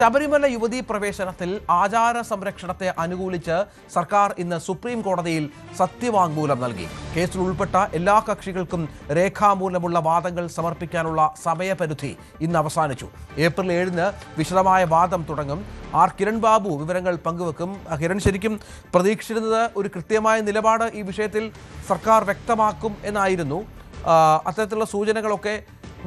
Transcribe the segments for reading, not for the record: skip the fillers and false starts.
ശബരിമല യുവതീ പ്രവേശനത്തിൽ ആചാര സംരക്ഷണത്തെ അനുകൂലിച്ച് സർക്കാർ ഇന്ന് സുപ്രീം കോടതിയിൽ സത്യവാങ്മൂലം നൽകി. കേസിൽ ഉൾപ്പെട്ട എല്ലാ കക്ഷികൾക്കും രേഖാമൂലമുള്ള വാദങ്ങൾ സമർപ്പിക്കാനുള്ള സമയപരിധി ഇന്ന് അവസാനിച്ചു. ഏപ്രിൽ 7-ന് വിശദമായ വാദം തുടങ്ങും. കിരൺ ബാബു വിവരങ്ങൾ പങ്കുവെക്കും. കിരൺ, ശരിക്കും പ്രതീക്ഷിച്ചിരുന്നത് ഒരു കൃത്യമായ നിലപാട് ഈ വിഷയത്തിൽ സർക്കാർ വ്യക്തമാക്കും എന്നായിരുന്നു. അത്തരത്തിലുള്ള സൂചനകളൊക്കെ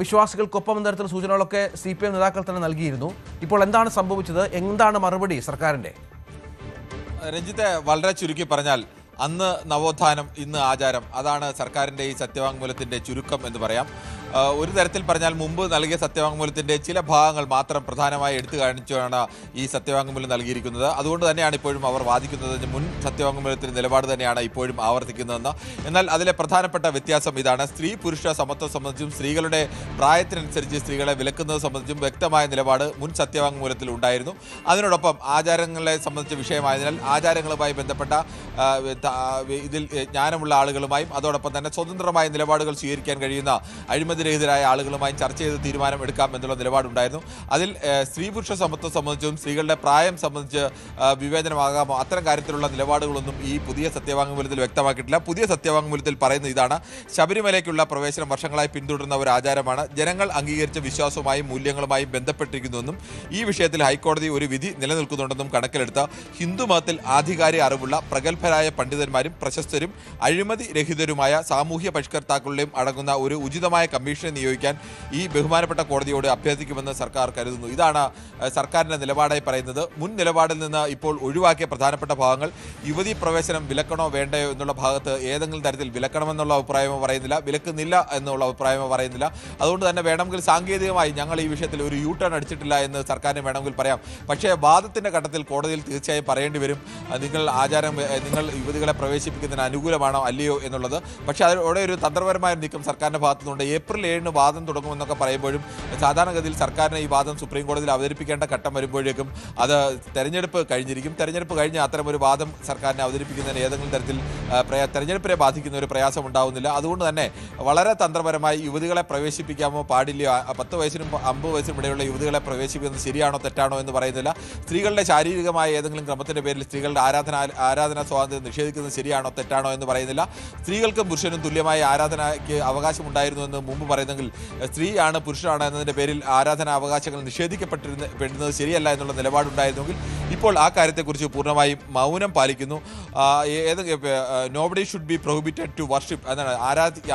വിശ്വാസികൾക്കൊപ്പം എന്ന തരത്തിലുള്ള സൂചനകളൊക്കെ CPM നേതാക്കൾ തന്നെ നൽകിയിരുന്നു. ഇപ്പോൾ എന്താണ് സംഭവിച്ചത്? എന്താണ് മറുപടി സർക്കാരിൻ്റെ? രഞ്ജിത്തെ, വളരെ ചുരുക്കി പറഞ്ഞാൽ അന്ന് നവോത്ഥാനം ഇന്ന് ആചാരം, അതാണ് സർക്കാരിൻ്റെ ഈ സത്യവാങ്മൂലത്തിൻ്റെ ചുരുക്കം എന്ന് പറയാം. ഒരു തരത്തിൽ പറഞ്ഞാൽ മുമ്പ് നൽകിയ സത്യവാങ്മൂലത്തിൻ്റെ ചില ഭാഗങ്ങൾ മാത്രം പ്രധാനമായി എടുത്തു കാണിച്ചാണ് ഈ സത്യവാങ്മൂലം നൽകിയിരിക്കുന്നത്. അതുകൊണ്ട് തന്നെയാണ് ഇപ്പോഴും അവർ വാദിക്കുന്നത് മുൻ സത്യവാങ്മൂലത്തിൻ്റെ നിലപാട് തന്നെയാണ് ഇപ്പോഴും ആവർത്തിക്കുന്നതെന്ന്. എന്നാൽ അതിലെ പ്രധാനപ്പെട്ട വ്യത്യാസം ഇതാണ്: സ്ത്രീ പുരുഷ സമത്വം സംബന്ധിച്ചും സ്ത്രീകളുടെ പ്രായത്തിനനുസരിച്ച് സ്ത്രീകളെ വിലക്കുന്നത് സംബന്ധിച്ചും വ്യക്തമായ നിലപാട് മുൻ സത്യവാങ്മൂലത്തിൽ ഉണ്ടായിരുന്നു. അതിനോടൊപ്പം ആചാരങ്ങളെ സംബന്ധിച്ച വിഷയമായതിനാൽ ആചാരങ്ങളുമായി ബന്ധപ്പെട്ട ഇതിൽ ജ്ഞാനമുള്ള ആളുകളുമായും അതോടൊപ്പം തന്നെ സ്വതന്ത്രമായ നിലപാടുകൾ സ്വീകരിക്കാൻ കഴിയുന്ന അഴിമതിരഹിതരായ ആളുകളുമായും ചർച്ച ചെയ്ത് തീരുമാനം എടുക്കാം എന്നുള്ള നിലപാടുണ്ടായിരുന്നു. അതിൽ സ്ത്രീ പുരുഷ സമത്വം സംബന്ധിച്ചും സ്ത്രീകളുടെ പ്രായം സംബന്ധിച്ച് വിവേചനമാകാമോ അത്തരം കാര്യത്തിലുള്ള നിലപാടുകളൊന്നും ഈ പുതിയ സത്യവാങ്മൂലത്തിൽ വ്യക്തമാക്കിയിട്ടില്ല. പുതിയ സത്യവാങ്മൂലത്തിൽ പറയുന്നത് ഇതാണ്: ശബരിമലയ്ക്കുള്ള പ്രവേശനം വർഷങ്ങളായി പിന്തുടരുന്ന ഒരു ആചാരമാണ്, ജനങ്ങൾ അംഗീകരിച്ച വിശ്വാസവുമായും മൂല്യങ്ങളുമായും ബന്ധപ്പെട്ടിരിക്കുന്നുവെന്നും ഈ വിഷയത്തിൽ ഹൈക്കോടതി ഒരു വിധി നിലനിൽക്കുന്നുണ്ടെന്നും കണക്കിലെടുത്ത് ഹിന്ദുമതത്തിൽ ആധികാരിക അറിവുള്ള പ്രഗത്ഭരായ പണ്ഡിതന്മാരും പ്രശസ്തരും അഴിമതി രഹിതരുമായ സാമൂഹ്യ പരിഷ്കർത്താക്കളുടെയും അടങ്ങുന്ന ഒരു ഉചിതമായ കമ്മീഷനെ നിയോഗിക്കാൻ ഈ ബഹുമാനപ്പെട്ട കോടതിയോട് അഭ്യർത്ഥിക്കുമെന്ന് സർക്കാർ കരുതുന്നു. ഇതാണ് സർക്കാരിൻ്റെ നിലപാടായി പറയുന്നത്. മുൻ നിലപാടിൽ നിന്ന് ഇപ്പോൾ ഒഴിവാക്കിയ പ്രധാനപ്പെട്ട ഭാഗങ്ങൾ: യുവതീ പ്രവേശനം വിലക്കണോ വേണ്ടയോ എന്നുള്ള ഭാഗത്ത് ഏതെങ്കിലും തരത്തിൽ വിലക്കണമെന്നുള്ള അഭിപ്രായമോ പറയുന്നില്ല, വിലക്കുന്നില്ല എന്നുള്ള അഭിപ്രായമോ പറയുന്നില്ല. അതുകൊണ്ട് തന്നെ വേണമെങ്കിൽ സാങ്കേതികമായി ഞങ്ങൾ ഈ വിഷയത്തിൽ ഒരു ടേൺ അടിച്ചിട്ടില്ല എന്ന് സർക്കാരിന് വേണമെങ്കിൽ പറയാം. പക്ഷേ വാദത്തിൻ്റെ ഘട്ടത്തിൽ കോടതിയിൽ തീർച്ചയായും പറയേണ്ടി വരും, നിങ്ങൾ യുവതികളെ പ്രവേശിപ്പിക്കുന്നതിന് അനുകൂലമാണോ അല്ലയോ എന്നുള്ളത്. പക്ഷേ അതോടെ ഒരു തന്ത്രപരമായ നീക്കം സർക്കാരിൻ്റെ ഭാഗത്തുനിന്നുണ്ട്. ഏപ്രിൽ 7-ന് വാദം തുടങ്ങുമെന്നൊക്കെ പറയുമ്പോഴും സാധാരണഗതിയിൽ സർക്കാരിന് ഈ വാദം സുപ്രീം കോടതിയിൽ അവതരിപ്പിക്കേണ്ട ഘട്ടം വരുമ്പോഴേക്കും അത് തെരഞ്ഞെടുപ്പ് കഴിഞ്ഞിരിക്കും. തെരഞ്ഞെടുപ്പ് കഴിഞ്ഞ് അത്തരം ഒരു വാദം സർക്കാരിനെ അവതരിപ്പിക്കുന്നതിന് ഏതെങ്കിലും തരത്തിൽ തെരഞ്ഞെടുപ്പിനെ ബാധിക്കുന്ന ഒരു പ്രയാസം ഉണ്ടാവുന്നില്ല. അതുകൊണ്ട് തന്നെ വളരെ തന്ത്രപരമായി യുവതികളെ പ്രവേശിപ്പിക്കാമോ പാടില്ലയോ, 10 വയസ്സിനും 50 വയസ്സിനും ഇടയിലുള്ള യുവതികളെ പ്രവേശിപ്പിക്കുന്നത് ശരിയാണോ തെറ്റാണോ എന്ന് പറയുന്നില്ല. സ്ത്രീകളുടെ ശാരീരികമായ ഏതെങ്കിലും ക്രമത്തിൻ്റെ പേരിൽ സ്ത്രീകളുടെ ആരാധനാ സ്വാതന്ത്ര്യം നിഷേധിക്കുന്നത് ശരിയാണോ തെറ്റാണോ എന്ന് പറയുന്നില്ല. സ്ത്രീകൾക്കും പുരുഷനും തുല്യമായ ആരാധനയ്ക്ക് അവകാശമുണ്ടായിരുന്നു എന്ന് മുമ്പ് പറയുന്നെങ്കിൽ സ്ത്രീയാണ് പുരുഷനാണ് എന്നതിൻ്റെ പേരിൽ ആരാധനാ അവകാശങ്ങൾ നിഷേധിക്കപ്പെട്ടിരുന്നത് ശരിയല്ല എന്നുള്ള നിലപാടുണ്ടായിരുന്നെങ്കിൽ ഇപ്പോൾ ആ കാര്യത്തെക്കുറിച്ച് പൂർണ്ണമായും മൗനം പാലിക്കുന്നു. Nobody should be prohibited to worship എന്നാണ്.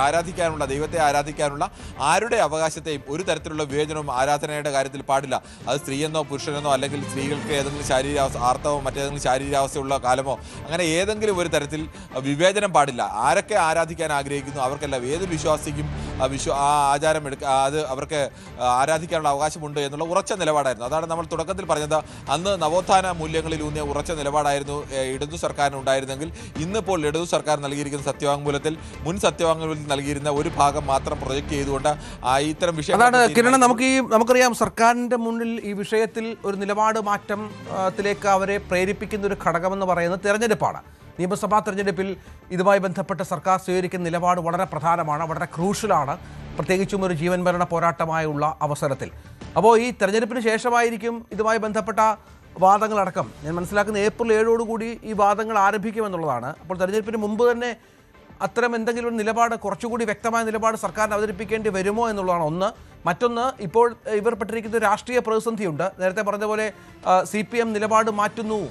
ആരാധിക്കാനുള്ള, ദൈവത്തെ ആരാധിക്കാനുള്ള ആരുടെ അവകാശത്തെയും ഒരു തരത്തിലുള്ള വിവേചനവും ആരാധനയുടെ കാര്യത്തിൽ പാടില്ല. അത് സ്ത്രീയെന്നോ പുരുഷനെന്നോ അല്ലെങ്കിൽ സ്ത്രീകൾക്ക് ഏതെങ്കിലും ശാരീരികാവസ്ഥ, ആർത്തവോ മറ്റേതെങ്കിലും ശാരീരികാവസ്ഥയുള്ള കാലമോ അങ്ങനെ ഏതെങ്കിലും ഒരു തരത്തിൽ വിവേചനം പാടില്ല. ആരൊക്കെ ആരാധിക്കാൻ ആഗ്രഹിക്കുന്നു അവർക്കെല്ലാം, ഏത് വിശ്വാസിക്കും ആ ആചാരം അത് അവർക്ക് ആരാധിക്കാനുള്ള അവകാശമുണ്ട് എന്നുള്ള ഉറച്ച നിലപാടായിരുന്നു. അതാണ് നമ്മൾ തുടക്കത്തിൽ പറഞ്ഞത്. അന്ന് നവോത്ഥാന മൂല്യങ്ങളിലൂന്നിയ ഉറച്ച നിലപാടായിരുന്നു ഇടതു സർക്കാരിന് ഉണ്ടായിരുന്നെങ്കിൽ ഇന്നിപ്പോൾ ഇടതു സർക്കാർ നൽകിയിരിക്കുന്ന സത്യവാങ്മൂലത്തിൽ മുൻ സത്യവാങ്മൂലത്തിൽ നൽകിയിരുന്ന ഒരു ഭാഗം മാത്രം പ്രൊജക്ട് ചെയ്തുകൊണ്ട് ഇത്തരം വിഷയം നമുക്കറിയാം. സർക്കാരിൻ്റെ മുന്നിൽ ഈ വിഷയത്തിൽ ഒരു നിലപാട് മാറ്റത്തിലേക്ക് അവരെ പ്രേരിപ്പിക്കുന്ന ഒരു ഘടകമെന്ന് പറയുന്നത് തെരഞ്ഞെടുപ്പാണ്. നിയമസഭാ തെരഞ്ഞെടുപ്പിൽ ഇതുമായി ബന്ധപ്പെട്ട് സർക്കാർ സ്വീകരിക്കുന്ന നിലപാട് വളരെ പ്രധാനമാണ്, വളരെ ക്രൂഷ്യലാണ്, പ്രത്യേകിച്ചും ഒരു ജീവൻ മരണ പോരാട്ടമായുള്ള അവസരത്തിൽ. അപ്പോൾ ഈ തെരഞ്ഞെടുപ്പിന് ശേഷമായിരിക്കും ഇതുമായി ബന്ധപ്പെട്ട വാദങ്ങളടക്കം. ഞാൻ മനസ്സിലാക്കുന്ന ഏപ്രിൽ 7-ഓടുകൂടി ഈ വാദങ്ങൾ ആരംഭിക്കുമെന്നുള്ളതാണ്. അപ്പോൾ തെരഞ്ഞെടുപ്പിന് മുമ്പ് തന്നെ അത്തരം എന്തെങ്കിലും ഒരു നിലപാട്, കുറച്ചുകൂടി വ്യക്തമായ നിലപാട് സർക്കാരിന് അവതരിപ്പിക്കേണ്ടി വരുമോ എന്നുള്ളതാണ് ഒന്ന്. മറ്റൊന്ന്, ഇപ്പോൾ ഇവർ പെട്ടിരിക്കുന്ന രാഷ്ട്രീയ പ്രതിസന്ധിയുണ്ട്. നേരത്തെ പറഞ്ഞ പോലെ CPM നിലപാട് മാറ്റുന്നു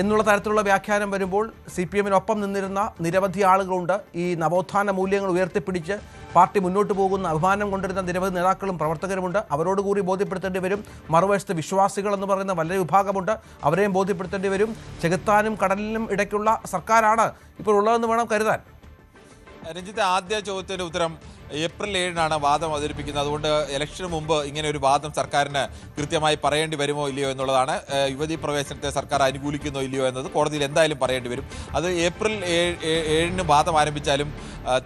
എന്നുള്ള തരത്തിലുള്ള വ്യാഖ്യാനം വരുമ്പോൾ CPM-നൊപ്പം നിന്നിരുന്ന നിരവധി ആളുകളുണ്ട്. ഈ നവോത്ഥാന മൂല്യങ്ങൾ ഉയർത്തിപ്പിടിച്ച് പാർട്ടി മുന്നോട്ട് പോകുന്ന അഭിമാനം കൊണ്ടിരുന്ന നിരവധി നേതാക്കളും പ്രവർത്തകരുമുണ്ട്. അവരോടുകൂടി ബോധ്യപ്പെടുത്തേണ്ടി വരും. മറുവശത്ത് വിശ്വാസികൾ എന്ന് പറയുന്ന വളരെ വിഭാഗമുണ്ട്, അവരെയും ബോധ്യപ്പെടുത്തേണ്ടി വരും. ചെകുത്താനും കടലിനും ഇടയ്ക്കുള്ള സർക്കാരാണ് ഇപ്പോൾ ഉള്ളതെന്ന് വേണം കരുതാൻ. രഞ്ജിത്ത്, ആദ്യ ചോദ്യത്തിൻ്റെ ഉത്തരം ഏപ്രിൽ 7-നാണ് വാദം അവതരിപ്പിക്കുന്നത്. അതുകൊണ്ട് ഇലക്ഷന് മുമ്പ് ഇങ്ങനെ ഒരു വാദം സർക്കാരിന് കൃത്യമായി പറയേണ്ടി വരുമോ ഇല്ലയോ എന്നുള്ളതാണ്. യുവതീ പ്രവേശനത്തെ സർക്കാർ അനുകൂലിക്കുന്നോ ഇല്ലയോ എന്നത് കോടതിയിൽ എന്തായാലും പറയേണ്ടി വരും. അത് ഏപ്രിൽ 7-ന് വാദം ആരംഭിച്ചാലും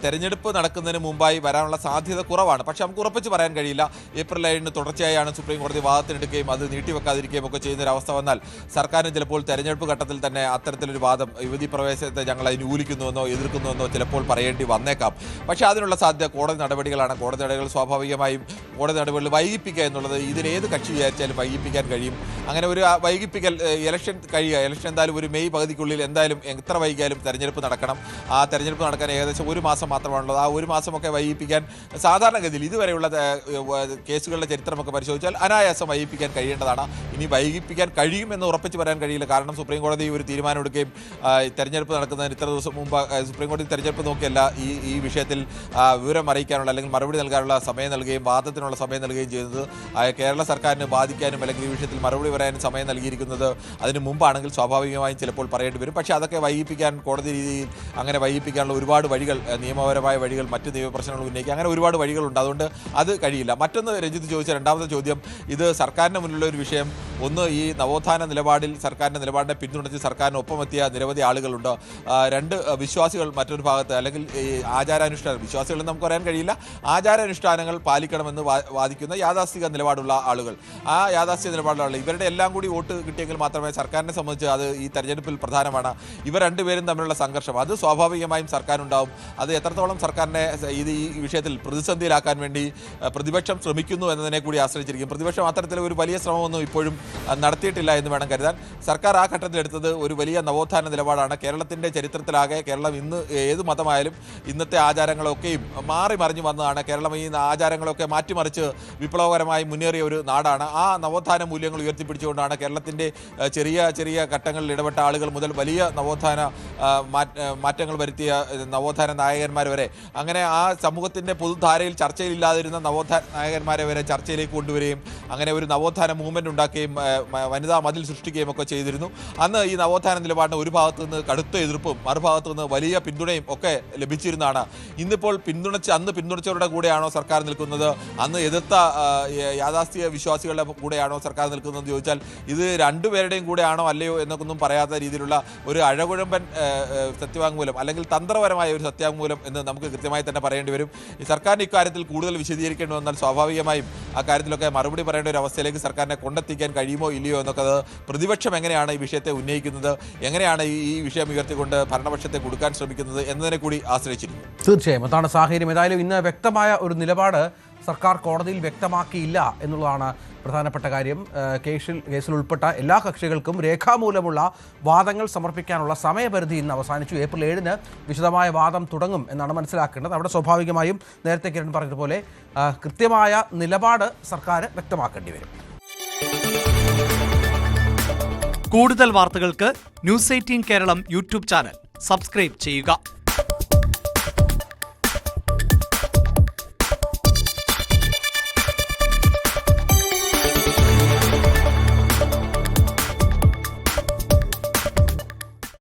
തെരഞ്ഞെടുപ്പ് നടക്കുന്നതിന് മുമ്പായി വരാനുള്ള സാധ്യത കുറവാണ്. പക്ഷേ നമുക്ക് ഉറപ്പിച്ച് പറയാൻ കഴിയില്ല. ഏപ്രിൽ 7-ന് തുടർച്ചയായാണ് സുപ്രീം കോടതി വാദത്തിനെടുക്കുകയും അത് നീട്ടിവെക്കാതിരിക്കുകയും ഒക്കെ ചെയ്യുന്നൊരവസ്ഥ വന്നാൽ സർക്കാരിന് ചിലപ്പോൾ തെരഞ്ഞെടുപ്പ് ഘട്ടത്തിൽ തന്നെ അത്തരത്തിലൊരു വാദം, യുവതീ പ്രവേശനത്തെ ഞങ്ങൾ അനുകൂലിക്കുന്നുവെന്നോ എതിർക്കുന്നുവെന്നോ ചിലപ്പോൾ പറയേണ്ടി വന്നേക്കാം. പക്ഷേ അതിനുള്ള സാധ്യത കോടതി കോടതി നടപടികളാണ്. കോടതി നടപടികൾ സ്വാഭാവികമായും കോടതി നടപടികൾ വൈകിപ്പിക്കുക എന്നുള്ളത് ഇതിലേത് കക്ഷി വിചാരിച്ചാലും വൈകിപ്പിക്കാൻ കഴിയും. അങ്ങനെ ഒരു വൈകിപ്പിക്കൽ ഇലക്ഷൻ കഴിയുക, ഇലക്ഷൻ എന്തായാലും ഒരു മെയ് പകുതിക്കുള്ളിൽ എന്തായാലും എത്ര വൈകിയാലും തെരഞ്ഞെടുപ്പ് നടക്കണം. ആ തെരഞ്ഞെടുപ്പ് നടക്കാൻ ഏകദേശം 1 മാസം മാത്രമാണുള്ളത്. ആ 1 മാസമൊക്കെ വൈകിപ്പിക്കാൻ സാധാരണഗതിയിൽ ഇതുവരെയുള്ള കേസുകളുടെ ചരിത്രമൊക്കെ പരിശോധിച്ചാൽ അനായാസം വൈകിപ്പിക്കാൻ കഴിയേണ്ടതാണ്. ഇനി വൈകിപ്പിക്കാൻ കഴിയുമെന്ന് ഉറപ്പിച്ച് പറയാൻ കഴിയില്ല. കാരണം സുപ്രീം കോടതി ഒരു തീരുമാനമെടുക്കുകയും തെരഞ്ഞെടുപ്പ് നടക്കുന്നതിന് ഇത്ര ദിവസം മുമ്പ് സുപ്രീം കോടതി തെരഞ്ഞെടുപ്പ് നോക്കിയല്ല ഈ വിഷയത്തിൽ വിവരം അറിയിക്കാനുള്ള അല്ലെങ്കിൽ മറുപടി നൽകാനുള്ള സമയം നൽകുകയും വാദത്തിനുള്ള സമയം നൽകുകയും ചെയ്യുന്നത്. കേരള സർക്കാരിന് ബാധിക്കാനും അല്ലെങ്കിൽ ഈ വിഷയത്തിൽ മറുപടി പറയാനും സമയം നൽകിയിരിക്കുന്നത് അതിന് മുമ്പാണെങ്കിൽ സ്വാഭാവികമായും ചിലപ്പോൾ പറയേണ്ടി വരും. പക്ഷേ അതൊക്കെ വൈകിപ്പിക്കാൻ കോടതി രീതിയിൽ അങ്ങനെ വൈകിപ്പിക്കാനുള്ള ഒരുപാട് വഴികൾ, നിയമപരമായ വഴികൾ, മറ്റ് നിയമപ്രശ്നങ്ങൾ ഉന്നയിക്കുക, അങ്ങനെ ഒരുപാട് വഴികളുണ്ട്. അതുകൊണ്ട് അത് കഴിയില്ല. മറ്റൊന്ന് രഞ്ജിത്ത് ചോദിച്ച രണ്ടാമത്തെ ചോദ്യം, ഇത് സർക്കാരിന് മുന്നിലുള്ള ഒരു വിഷയം. ഒന്ന്, ഈ നവോത്ഥാന നിലപാടിൽ സർക്കാരിൻ്റെ നിലപാടിനെ പിന്തുണച്ച് സർക്കാരിനൊപ്പമെത്തിയ നിരവധി ആളുകളുണ്ട്. 2 വിശ്വാസികൾ മറ്റൊരു ഭാഗത്ത്, അല്ലെങ്കിൽ ഈ ആചാരാനുഷ്ഠാനം, വിശ്വാസികളെന്ന് നമുക്ക് പറയാൻ കഴിയില്ല, ആചാരാനുഷ്ഠാനങ്ങൾ പാലിക്കണമെന്ന് വാദിക്കുന്ന യാഥാസ്ഥിക നിലപാടുള്ള ആളുകൾ. ആ യാഥാസ്ഥിക നിലപാടുള്ള ആളുകൾ, ഇവരുടെ എല്ലാം കൂടി വോട്ട് കിട്ടിയെങ്കിൽ മാത്രമേ സർക്കാരിനെ സംബന്ധിച്ച് അത് ഈ തെരഞ്ഞെടുപ്പിൽ പ്രധാനമാണ്. ഇവർ രണ്ടുപേരും തമ്മിലുള്ള സംഘർഷം അത് സ്വാഭാവികമായും സർക്കാരുണ്ടാവും. അത് എത്രത്തോളം സർക്കാരിനെ ഈ വിഷയത്തിൽ പ്രതിസന്ധിയിലാക്കാൻ വേണ്ടി പ്രതിപക്ഷം ശ്രമിക്കുന്നു എന്നതിനെ കൂടി ആശ്രയിച്ചിരിക്കും. പ്രതിപക്ഷം അത്തരത്തിൽ ഒരു വലിയ ശ്രമമൊന്നും ഇപ്പോഴും നടത്തിയിട്ടില്ല എന്ന് വേണം കരുതാൻ. സർക്കാർ ആ ഘട്ടത്തിലെടുത്തത് ഒരു വലിയ നവോത്ഥാന നിലപാടാണ്. കേരളത്തിൻ്റെ ചരിത്രത്തിലാകെ കേരളം ഇന്ന് ഏത് മതമായാലും ഇന്നത്തെ ആചാരങ്ങളൊക്കെയും മാറി മറിഞ്ഞു വന്നതാണ്. കേരളം ഈ ആചാരങ്ങളൊക്കെ മാറ്റിമറിച്ച് വിപ്ലവകരമായി മുന്നേറിയ ഒരു നാടാണ്. ആ നവോത്ഥാന മൂല്യങ്ങൾ ഉയർത്തിപ്പിടിച്ചുകൊണ്ടാണ് കേരളത്തിൻ്റെ ചെറിയ ചെറിയ ഘട്ടങ്ങളിൽ ഇടപെട്ട ആളുകൾ മുതൽ വലിയ നവോത്ഥാന മാറ്റങ്ങൾ വരുത്തിയ നവോത്ഥാന നായകന്മാർ വരെ, അങ്ങനെ ആ സമൂഹത്തിൻ്റെ പൊതുധാരയിൽ ചർച്ചയിലില്ലാതിരുന്ന നവോത്ഥാന നായകന്മാരെ വരെ ചർച്ചയിലേക്ക് കൊണ്ടുവരികയും അങ്ങനെ ഒരു നവോത്ഥാന മൂവ്മെൻറ്റ് ഉണ്ടാക്കുകയും വനിതാ മതിൽ സൃഷ്ടിക്കുകയും ഒക്കെ ചെയ്തിരുന്നു. അന്ന് ഈ നവോത്ഥാന നിലപാടിന് ഒരു ഭാഗത്തു നിന്ന് കടുത്ത എതിർപ്പും മറുഭാഗത്തു നിന്ന് വലിയ പിന്തുണയും ഒക്കെ ലഭിച്ചിരുന്നതാണ്. ഇന്നിപ്പോൾ അന്ന് പിന്തുണച്ചവരുടെ കൂടെയാണോ സർക്കാർ നിൽക്കുന്നത്, അന്ന് എതിർത്ത യാഥാസ്ഥിക വിശ്വാസികളുടെ കൂടെയാണോ സർക്കാർ നിൽക്കുന്നതെന്ന് ചോദിച്ചാൽ ഇത് രണ്ടുപേരുടെയും കൂടെയാണോ അല്ലയോ എന്നൊന്നും പറയാത്ത രീതിയിലുള്ള ഒരു അഴകുഴമ്പൻ സത്യവാങ്മൂലം അല്ലെങ്കിൽ തന്ത്രപരമായ ഒരു സത്യവാങ്മൂലം എന്ന് നമുക്ക് കൃത്യമായി തന്നെ പറയേണ്ടി വരും. ഈ സർക്കാരിന് ഇക്കാര്യത്തിൽ കൂടുതൽ വിശദീകരിക്കേണ്ടി വന്നാൽ സ്വാഭാവികമായും ആ കാര്യത്തിലൊക്കെ മറുപടി പറയേണ്ട ഒരു അവസ്ഥയിലേക്ക് സർക്കാരിനെ കൊണ്ടെത്തിക്കാൻ കഴിയുമോ ഇല്ലയോ എന്നൊക്കെ അത് പ്രതിപക്ഷം എങ്ങനെയാണ് ഈ വിഷയത്തെ ഉന്നയിക്കുന്നത്, എങ്ങനെയാണ് ഈ വിഷയം ഉയർത്തിക്കൊണ്ട് ഭരണപക്ഷത്തെ കൊടുക്കാൻ ശ്രമിക്കുന്നത് എന്നതിനെ കൂടി ആശ്രയിച്ചിരിക്കും. തീർച്ചയായും അതാണ് സാഹചര്യം. ഏതായാലും ഇന്ന് വ്യക്തമായ ഒരു നിലപാട് സർക്കാർ കോടതിയിൽ വ്യക്തമാക്കിയില്ല എന്നുള്ളതാണ് പ്രധാനപ്പെട്ട കാര്യം. കേസിൽ ഉൾപ്പെട്ട എല്ലാ കക്ഷികൾക്കും രേഖാമൂലമുള്ള വാദങ്ങൾ സമർപ്പിക്കാനുള്ള സമയപരിധി ഇന്ന് അവസാനിച്ചു. ഏപ്രിൽ 7-ന് വിശദമായ വാദം തുടങ്ങും എന്നാണ് മനസ്സിലാക്കേണ്ടത്. അവിടെ സ്വാഭാവികമായും നേരത്തെ കിരൺ പറഞ്ഞതുപോലെ കൃത്യമായ നിലപാട് സർക്കാർ വ്യക്തമാക്കേണ്ടി വരും. കൂടുതൽ വാർത്തകൾക്ക് news 18 Keralam YouTube channel subscribe ചെയ്യുക.